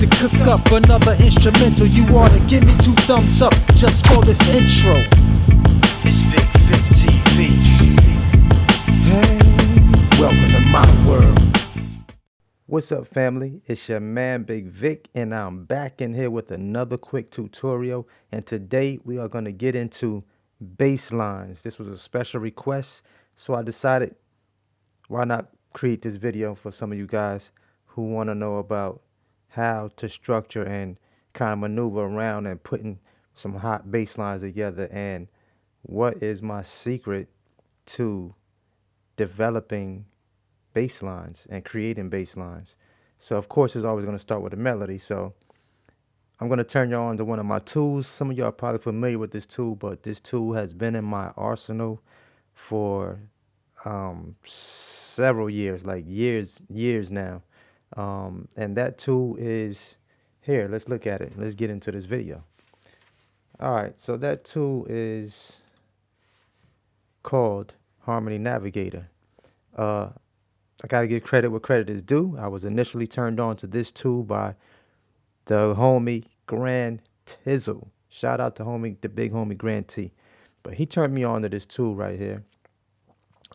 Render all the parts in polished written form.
to cook up another instrumental. You ought to give me 2 thumbs up just for this intro. It's Bigg Vic TV. Hey, welcome to my world. What's up, family? It's your man Bigg Vic, and I'm back in here with another quick tutorial. And today we are going to get into bass lines. This was a special request, so I decided why not create this video for some of you guys who want to know about how to structure and kind of maneuver around and putting some hot bass lines together, and what is my secret to developing bass lines and creating bass lines. So of course it's always going to start with a melody. So I'm going to turn y'all on to one of my tools. Some of y'all are probably familiar with this tool, but this tool has been in my arsenal for several years, like years now. And that tool is here. Let's look at it. Let's get into this video. All right, so that tool is called Harmony Navigator. I gotta give credit where credit is due. I was initially turned on to this tool by the homie Grand Tizzle. Shout out to the big homie Grand T. But he turned me on to this tool right here.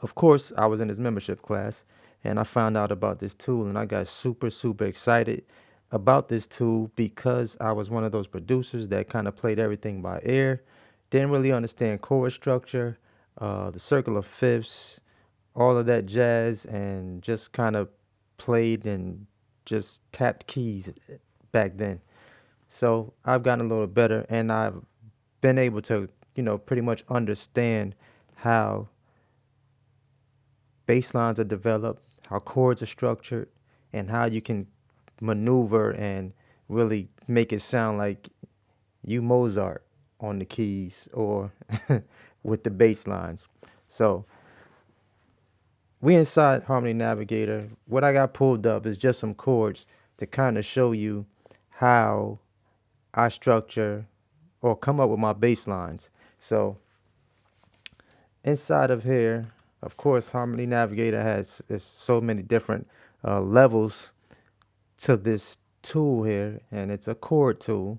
Of course, I was in his membership class and I found out about this tool, and I got super excited about this tool because I was one of those producers that kind of played everything by ear, didn't really understand chord structure, the circle of fifths, all of that jazz, and just kind of played and just tapped keys back then. So I've gotten a little better, and I've been able to, pretty much understand how bass lines are developed, how chords are structured, and how you can maneuver and really make it sound like you Mozart on the keys or with the bass lines. So we inside Harmony Navigator. What I got pulled up is just some chords to kind of show you how I structure or come up with my bass lines. So inside of here, of course, Harmony Navigator has so many different levels to this tool here, and it's a chord tool.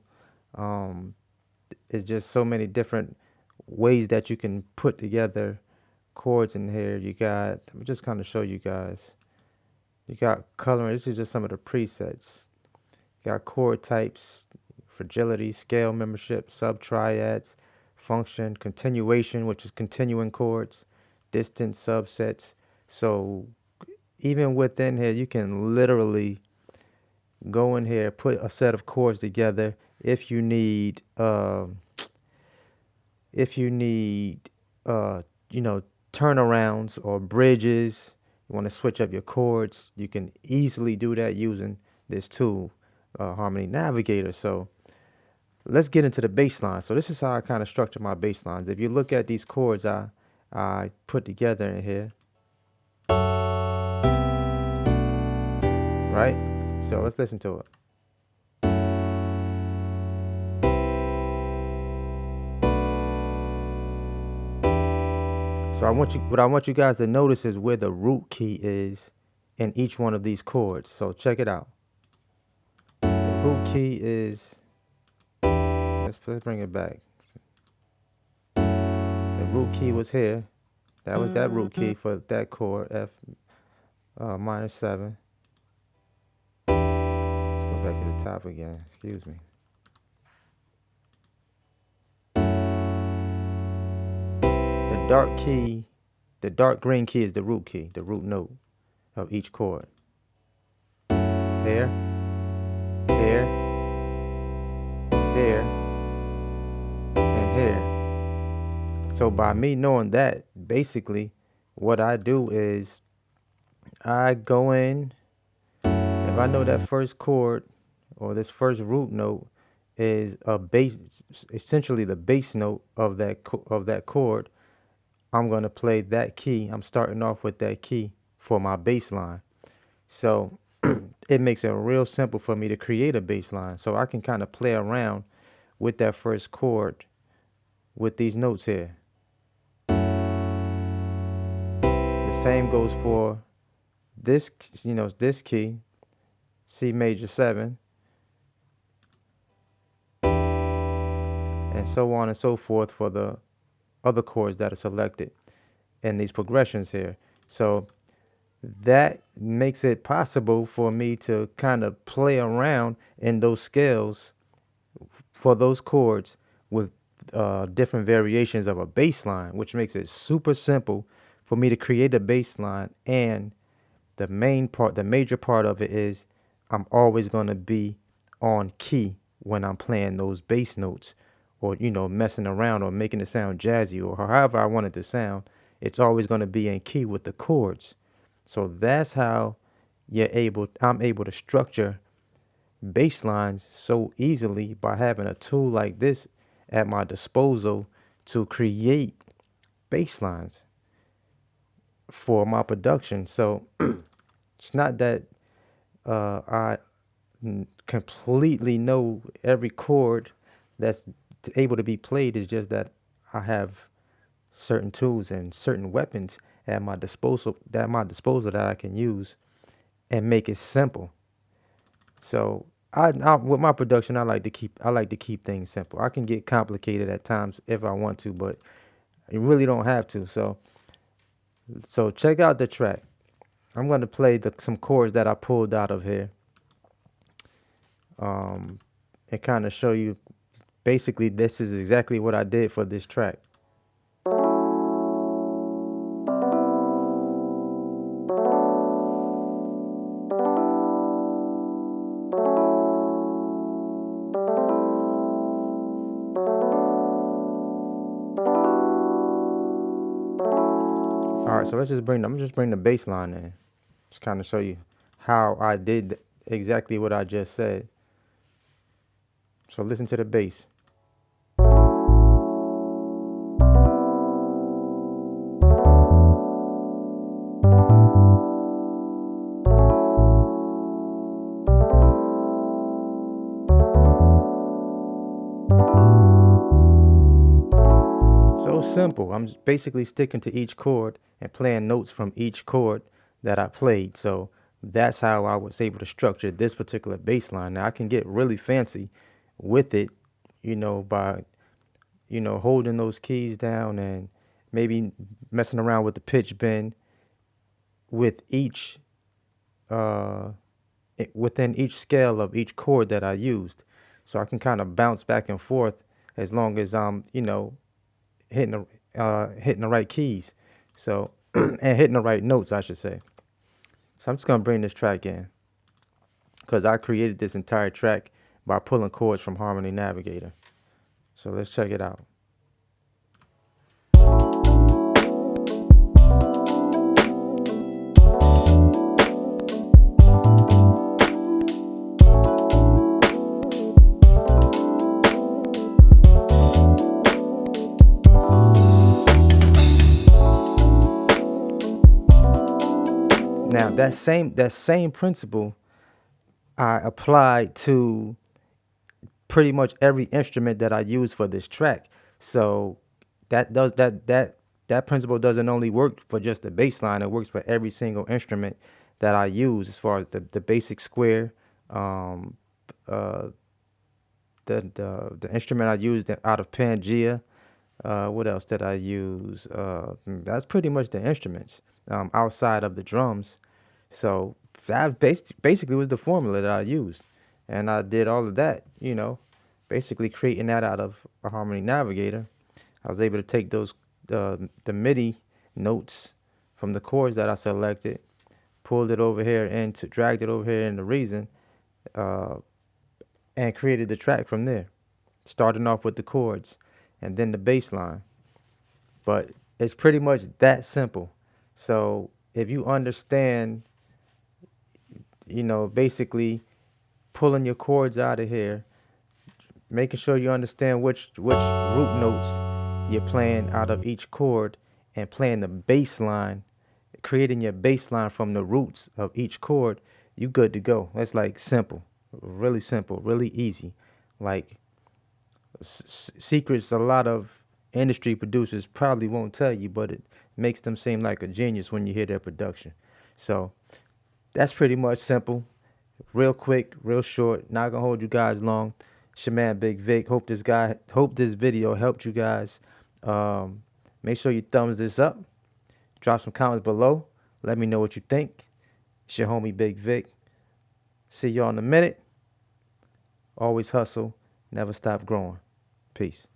It's just so many different ways that you can put together chords in here. You got, let me just kind of show you guys. You got coloring. This is just some of the presets. You got chord types, fragility, scale membership, subtriads, function, continuation, which is continuing chords, distance, subsets. So even within here, you can literally go in here, put a set of chords together. If you need, turnarounds or bridges, you want to switch up your chords, you can easily do that using this tool, Harmony Navigator. So let's get into the bass line. So this is how I kind of structure my bass lines. If you look at these chords I put together in here, right? So let's listen to it. So what I want you guys to notice is where the root key is in each one of these chords. So check it out. The root key is, let's bring it back. The root key was here. That was that root key for that chord, F minor 7. Let's go back to the top again. Excuse me. The dark green key is the root key, the root note of each chord. Here, here, here, and here. So by me knowing that, basically what I do is I go in, if I know that first chord or this first root note is a bass, essentially the bass note of that chord, I'm going to play that key. I'm starting off with that key for my bass line. So it makes it real simple for me to create a bass line. So I can kind of play around with that first chord with these notes here. The same goes for this, this key, C major 7. and so on and so forth for the other chords that are selected in these progressions here. So that makes it possible for me to kind of play around in those scales for those chords with different variations of a bass line, which makes it super simple for me to create a bass line. And the major part of it is I'm always going to be on key when I'm playing those bass notes, or, messing around or making it sound jazzy or however I want it to sound. It's always going to be in key with the chords. So that's how I'm able to structure bass lines so easily by having a tool like this at my disposal to create bass lines for my production. So it's not that I completely know every chord that's able to be played. It's just that I have certain tools and certain weapons at my disposal that I can use and make it simple. So I with my production, I like to keep things simple. I can get complicated at times if I want to, but you really don't have to. So check out the track. I'm going to play some chords that I pulled out of here, and kind of show you. Basically, this is exactly what I did for this track. All right, so I'm just bring the bass line in. Just kind of show you how I did exactly what I just said. So listen to the bass. So simple. I'm just basically sticking to each chord and playing notes from each chord that I played. So that's how I was able to structure this particular bass line. Now I can get really fancy with it, by, holding those keys down and maybe messing around with the pitch bend with within each scale of each chord that I used. So I can kind of bounce back and forth as long as I'm, hitting the right keys. So and hitting the right notes, I should say. So I'm just gonna bring this track in because I created this entire track by pulling chords from Harmony Navigator. So let's check it out. Now that same principle I applied to pretty much every instrument that I use for this track. So that principle doesn't only work for just the bass line, it works for every single instrument that I use, as far as the basic square, um, uh, the instrument I used out of Pangea. What else did I use? That's pretty much the instruments, outside of the drums. So that basically was the formula that I used. And I did all of that, basically creating that out of a Harmony Navigator. I was able to take the MIDI notes from the chords that I selected, pulled it over here dragged it over here in the Reason, uh, and created the track from there, starting off with the chords and then the bass line. But it's pretty much that simple. So if you understand, basically pulling your chords out of here, making sure you understand which root notes you're playing out of each chord, and playing the bass line, creating your bass line from the roots of each chord, you good to go. That's like simple, really easy. Like secrets a lot of industry producers probably won't tell you, but it makes them seem like a genius when you hear their production. So that's pretty much simple, real quick, real short. Not gonna hold you guys long. It's your man Bigg Vic. Hope this video helped you guys. Make sure you thumbs this up. Drop some comments below. Let me know what you think. It's your homie Bigg Vic. See y'all in a minute. Always hustle. Never stop growing. Peace.